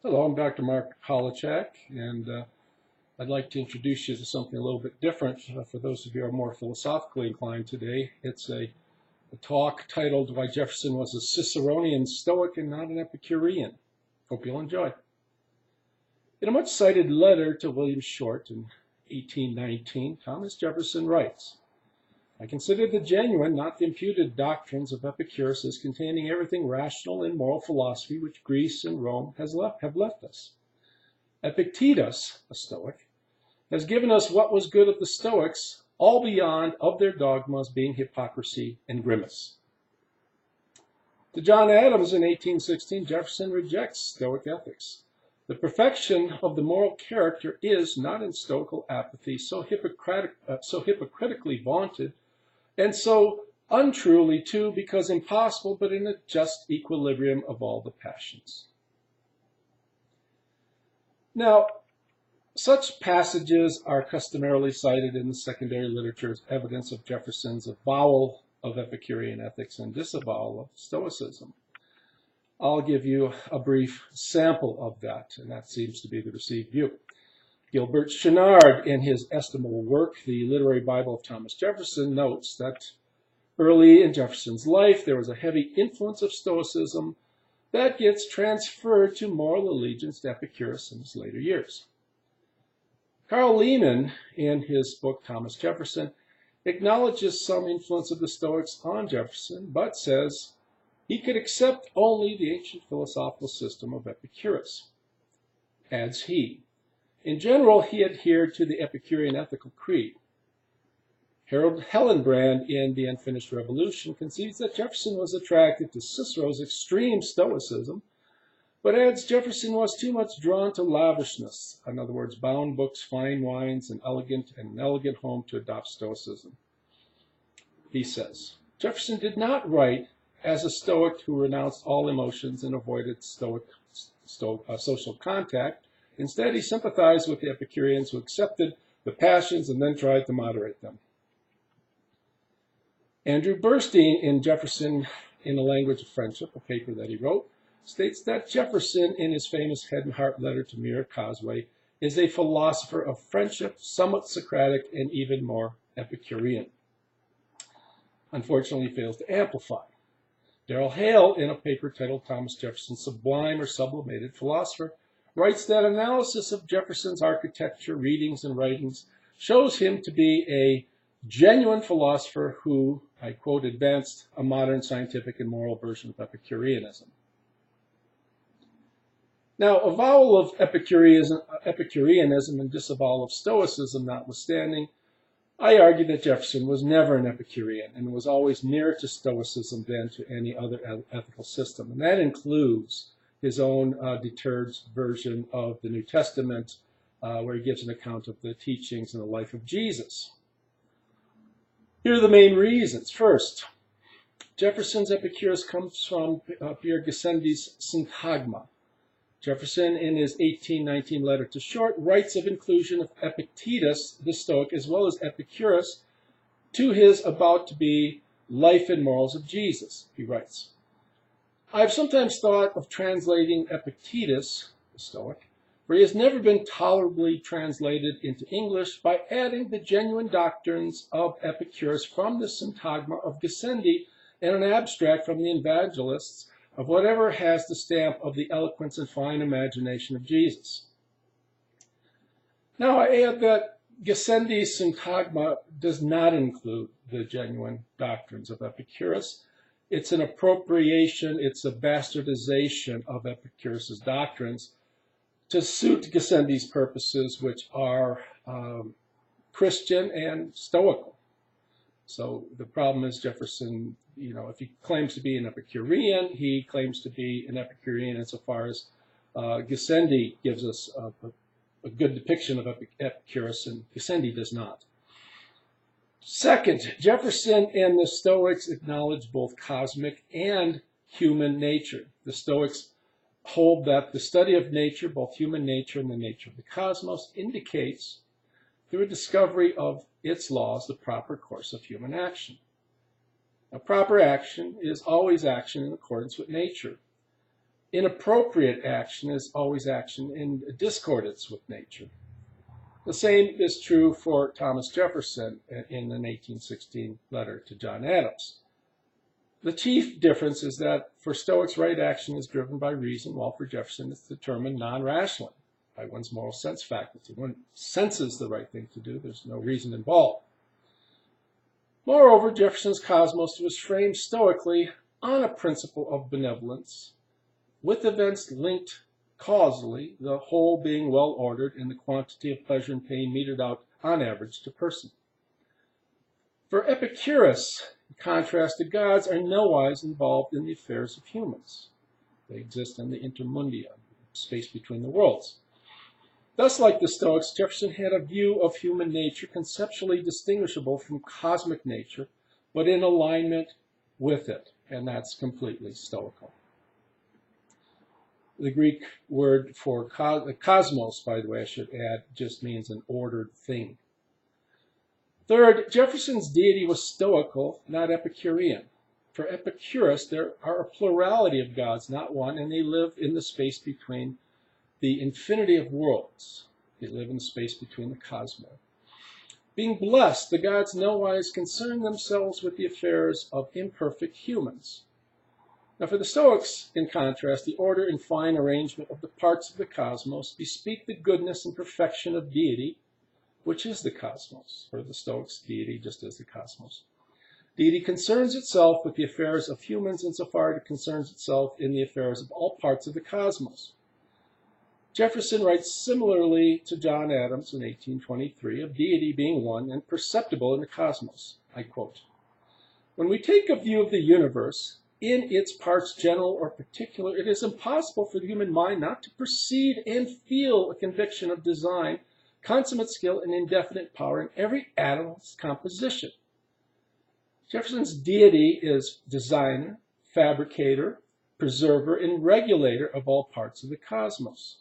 Hello, I'm Dr. Mark Holachak, and I'd like to introduce you to something a little bit different for those of you who are more philosophically inclined today. It's a talk titled Why Jefferson Was a Ciceronian Stoic and Not an Epicurean. Hope you'll enjoy. In a much cited letter to William Short in 1819, Thomas Jefferson writes, I consider the genuine, not the imputed doctrines of Epicurus as containing everything rational in moral philosophy which Greece and Rome have left us. Epictetus, a Stoic, has given us what was good of the Stoics, all beyond of their dogmas being hypocrisy and grimace. To John Adams in 1816, Jefferson rejects Stoic ethics. The perfection of the moral character is not in stoical apathy, so hypocritically vaunted, and so untruly too, because impossible, but in a just equilibrium of all the passions. Now, such passages are customarily cited in the secondary literature as evidence of Jefferson's avowal of Epicurean ethics and disavowal of Stoicism. I'll give you a brief sample of that, and that seems to be the received view. Gilbert Chenard, in his estimable work, The Literary Bible of Thomas Jefferson, notes that early in Jefferson's life there was a heavy influence of Stoicism that gets transferred to moral allegiance to Epicurus in his later years. Carl Lehman, in his book Thomas Jefferson, acknowledges some influence of the Stoics on Jefferson, but says he could accept only the ancient philosophical system of Epicurus. Adds he, in general, he adhered to the Epicurean ethical creed. Harold Hillenbrand, in The Unfinished Revolution, concedes that Jefferson was attracted to Cicero's extreme stoicism, but adds Jefferson was too much drawn to lavishness, in other words, bound books, fine wines, and an elegant home to adopt stoicism. He says, Jefferson did not write as a Stoic who renounced all emotions and avoided social contact. Instead, he sympathized with the Epicureans who accepted the passions and then tried to moderate them. Andrew Burstein, in Jefferson in the Language of Friendship, a paper that he wrote, states that Jefferson, in his famous Head and Heart letter to Mira Cosway, is a philosopher of friendship, somewhat Socratic, and even more Epicurean. Unfortunately, he fails to amplify. Darrell Hale, in a paper titled Thomas Jefferson, Sublime or Sublimated Philosopher, writes that analysis of Jefferson's architecture, readings, and writings shows him to be a genuine philosopher who, I quote, advanced a modern scientific and moral version of Epicureanism. Now, avowal of Epicureanism and disavowal of Stoicism notwithstanding, I argue that Jefferson was never an Epicurean and was always nearer to Stoicism than to any other ethical system. And that includes his own deterred version of the New Testament, where he gives an account of the teachings and the life of Jesus. Here are the main reasons. First, Jefferson's Epicurus comes from Pierre Gassendi's Syntagma. Jefferson, in his 1819 letter to Short, writes of inclusion of Epictetus, the Stoic, as well as Epicurus, to his about-to-be Life and Morals of Jesus. He writes, I have sometimes thought of translating Epictetus, the Stoic, for he has never been tolerably translated into English, by adding the genuine doctrines of Epicurus from the Syntagma of Gassendi and an abstract from the Evangelists of whatever has the stamp of the eloquence and fine imagination of Jesus. Now, I add that Gassendi's Syntagma does not include the genuine doctrines of Epicurus. It's an appropriation, it's a bastardization of Epicurus's doctrines to suit Gassendi's purposes, which are Christian and Stoical. So the problem is Jefferson, if he claims to be an Epicurean, he claims to be an Epicurean insofar as Gassendi gives us a good depiction of Epicurus, and Gassendi does not. Second, Jefferson and the Stoics acknowledge both cosmic and human nature. The Stoics hold that the study of nature, both human nature and the nature of the cosmos, indicates, through a discovery of its laws, the proper course of human action. Now, proper action is always action in accordance with nature. Inappropriate action is always action in discordance with nature. The same is true for Thomas Jefferson in an 1816 letter to John Adams. The chief difference is that for Stoics, right action is driven by reason, while for Jefferson it's determined non-rationally by one's moral sense faculty. One senses the right thing to do, there's no reason involved. Moreover, Jefferson's cosmos was framed stoically on a principle of benevolence, with events linked causally, the whole being well ordered and the quantity of pleasure and pain meted out on average to person. For Epicurus, in contrast, the gods are nowise involved in the affairs of humans. They exist in the intermundia, space between the worlds. Thus, like the Stoics, Jefferson had a view of human nature conceptually distinguishable from cosmic nature, but in alignment with it, and that's completely Stoical. The Greek word for cosmos, by the way, I should add, just means an ordered thing. Third, Jefferson's deity was Stoical, not Epicurean. For Epicurus, there are a plurality of gods, not one, and they live in the space between the infinity of worlds. They live in the space between the cosmos. Being blessed, the gods nowise concern themselves with the affairs of imperfect humans. Now for the Stoics, in contrast, the order and fine arrangement of the parts of the cosmos bespeak the goodness and perfection of deity, which is the cosmos. For the Stoics, deity just is the cosmos. Deity concerns itself with the affairs of humans insofar as it concerns itself in the affairs of all parts of the cosmos. Jefferson writes similarly to John Adams in 1823 of deity being one and perceptible in the cosmos. I quote, "When we take a view of the universe, in its parts general or particular, it is impossible for the human mind not to perceive and feel a conviction of design, consummate skill, and indefinite power in every atom of its composition." Jefferson's deity is designer, fabricator, preserver, and regulator of all parts of the cosmos.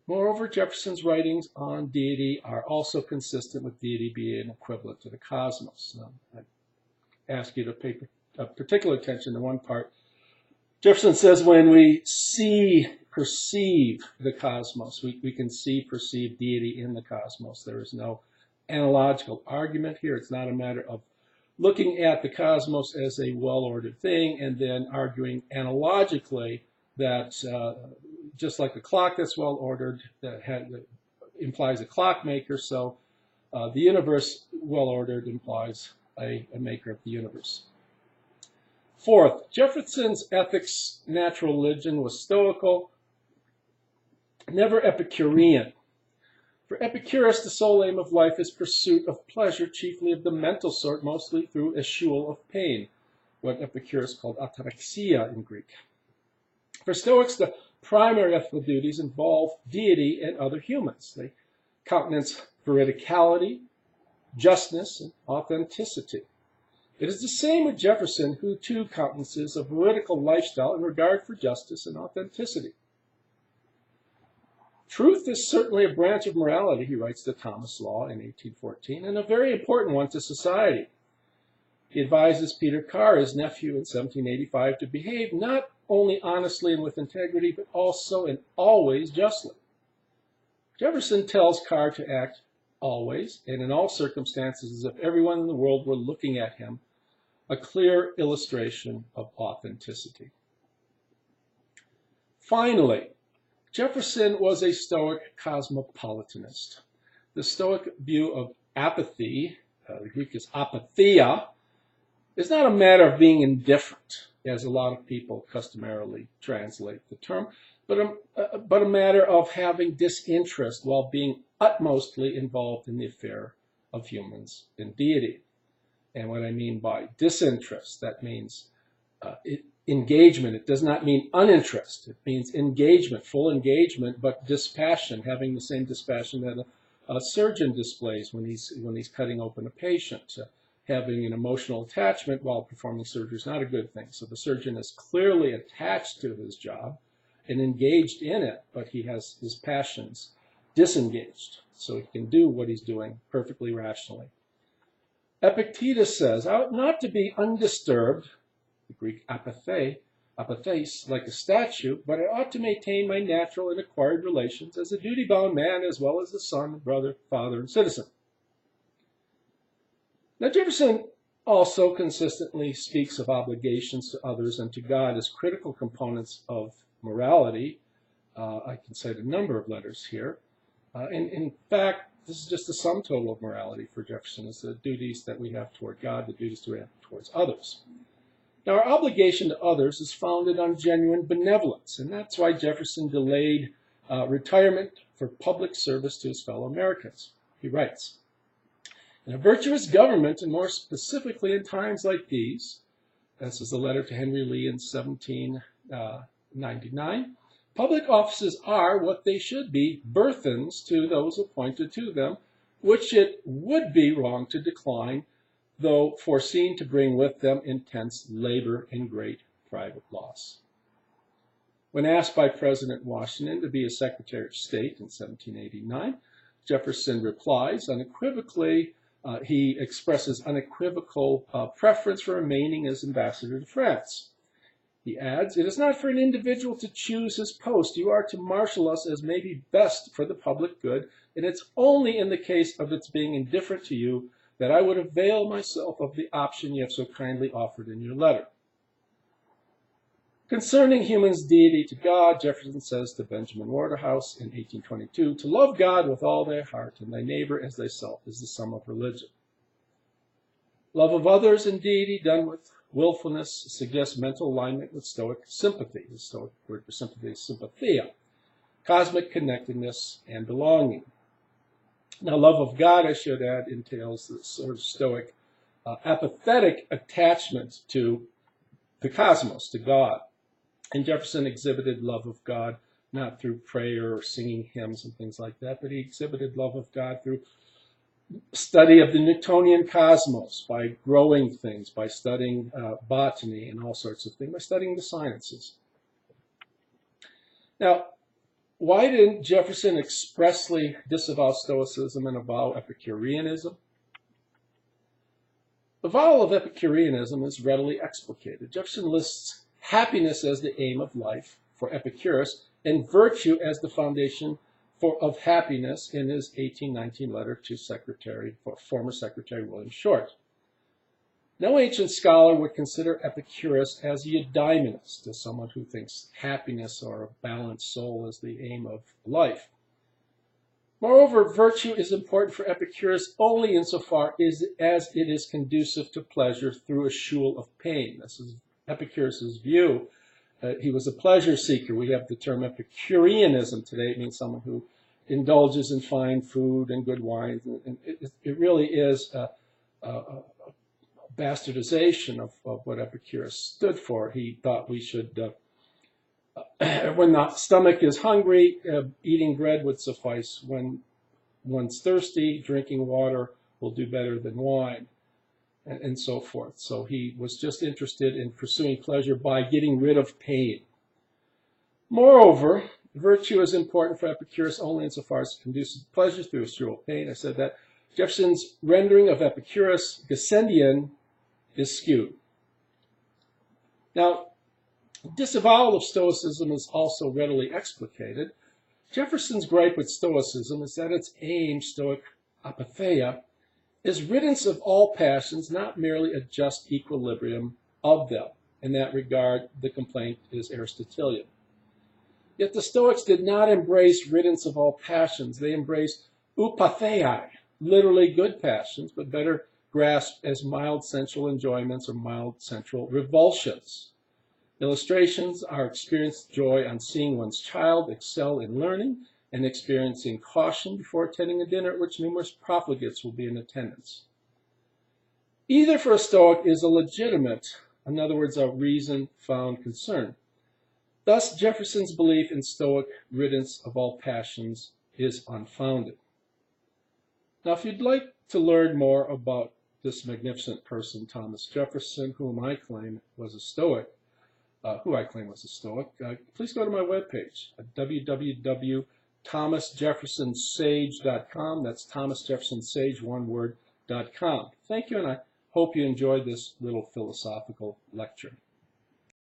Moreover, Jefferson's writings on deity are also consistent with deity being equivalent to the cosmos. Now, I ask you to pay particular attention to one part. Jefferson says when we perceive the cosmos, we can perceive deity in the cosmos. There is no analogical argument here. It's not a matter of looking at the cosmos as a well-ordered thing and then arguing analogically that just like the clock that's well-ordered that implies a clockmaker, so the universe well-ordered implies a maker of the universe. Fourth, Jefferson's ethics, natural religion was Stoical, never Epicurean. For Epicurus, the sole aim of life is pursuit of pleasure, chiefly of the mental sort, mostly through eschewal of pain, what Epicurus called ataraxia in Greek. For Stoics, the primary ethical duties involve deity and other humans. They countenance veridicality, justness, and authenticity. It is the same with Jefferson, who too countenances a veridical lifestyle in regard for justice and authenticity. Truth is certainly a branch of morality, he writes to Thomas Law in 1814, and a very important one to society. He advises Peter Carr, his nephew, in 1785 to behave not only honestly and with integrity, but also and always justly. Jefferson tells Carr to act always and in all circumstances as if everyone in the world were looking at him, a clear illustration of authenticity. Finally, Jefferson was a Stoic cosmopolitanist. The Stoic view of apathy, the Greek is apatheia, is not a matter of being indifferent, as a lot of people customarily translate the term, but a matter of having disinterest while being utmostly involved in the affair of humans and deity. And what I mean by disinterest, that means engagement. It does not mean uninterest. It means engagement, full engagement, but dispassion, having the same dispassion that a surgeon displays when he's cutting open a patient. Having an emotional attachment while performing surgery is not a good thing. So the surgeon is clearly attached to his job and engaged in it, but he has his passions disengaged, so he can do what he's doing perfectly rationally. Epictetus says, not to be undisturbed, the Greek apathe, apatheis, like a statue, but I ought to maintain my natural and acquired relations as a duty-bound man as well as a son, brother, father, and citizen. Now, Jefferson also consistently speaks of obligations to others and to God as critical components of morality. I can cite a number of letters here. In fact, this is just the sum total of morality for Jefferson. It's the duties that we have toward God, the duties we have towards others. Now, our obligation to others is founded on genuine benevolence, and that's why Jefferson delayed retirement for public service to his fellow Americans. He writes, in a virtuous government, and more specifically in times like these, this is a letter to Henry Lee in 1799, public offices are what they should be, burthens to those appointed to them, which it would be wrong to decline, though foreseen to bring with them intense labor and great private loss. When asked by President Washington to be a Secretary of State in 1789, Jefferson replies unequivocally, he expresses unequivocal preference for remaining as ambassador to France. He adds, it is not for an individual to choose his post. You are to marshal us as may be best for the public good, and it's only in the case of its being indifferent to you that I would avail myself of the option you have so kindly offered in your letter. Concerning human's deity to God, Jefferson says to Benjamin Waterhouse in 1822, to love God with all thy heart and thy neighbor as thyself is the sum of religion. Love of others and deity done with willfulness suggests mental alignment with Stoic sympathy. The Stoic word for sympathy is sympathia, cosmic connectedness and belonging. Now, love of God, I should add, entails the sort of Stoic apathetic attachment to the cosmos, to God. And Jefferson exhibited love of God not through prayer or singing hymns and things like that, but he exhibited love of God through study of the Newtonian cosmos, by growing things, by studying botany and all sorts of things, by studying the sciences. Now, why didn't Jefferson expressly disavow Stoicism and avow Epicureanism? The avowal of Epicureanism is readily explicated. Jefferson lists happiness as the aim of life for Epicurus and virtue as the foundation of happiness in his 1819 letter to former Secretary William Short. No ancient scholar would consider Epicurus as a eudaimonist, as someone who thinks happiness or a balanced soul is the aim of life. Moreover, virtue is important for Epicurus only insofar as it is conducive to pleasure through a shule of pain. This is Epicurus' view. He was a pleasure seeker. We have the term Epicureanism today. It means someone who indulges in fine food and good wines. And it really is a bastardization of what Epicurus stood for. He thought we should, when the stomach is hungry, eating bread would suffice. When one's thirsty, drinking water will do better than wine, and so forth. So he was just interested in pursuing pleasure by getting rid of pain. Moreover, virtue is important for Epicurus only insofar as it conduces to pleasure through a shule of pain. I said that. Jefferson's rendering of Epicurus Gassendian is skewed. Now, disavowal of Stoicism is also readily explicated. Jefferson's gripe with Stoicism is that its aim, Stoic apatheia, is riddance of all passions, not merely a just equilibrium of them. In that regard, the complaint is Aristotelian. Yet the Stoics did not embrace riddance of all passions. They embraced upatheiai, literally good passions, but better grasped as mild sensual enjoyments or mild sensual revulsions. Illustrations are experienced joy on seeing one's child excel in learning and experiencing caution before attending a dinner at which numerous profligates will be in attendance. Either for a Stoic is a legitimate, in other words, a reason-found concern. Thus, Jefferson's belief in Stoic riddance of all passions is unfounded. Now, if you'd like to learn more about this magnificent person, Thomas Jefferson, whom I claim was a Stoic, please go to my webpage at www.thomasjeffersonsage.com. That's Thomas Jefferson Sage, one word, .com. Thank you, and I hope you enjoyed this little philosophical lecture.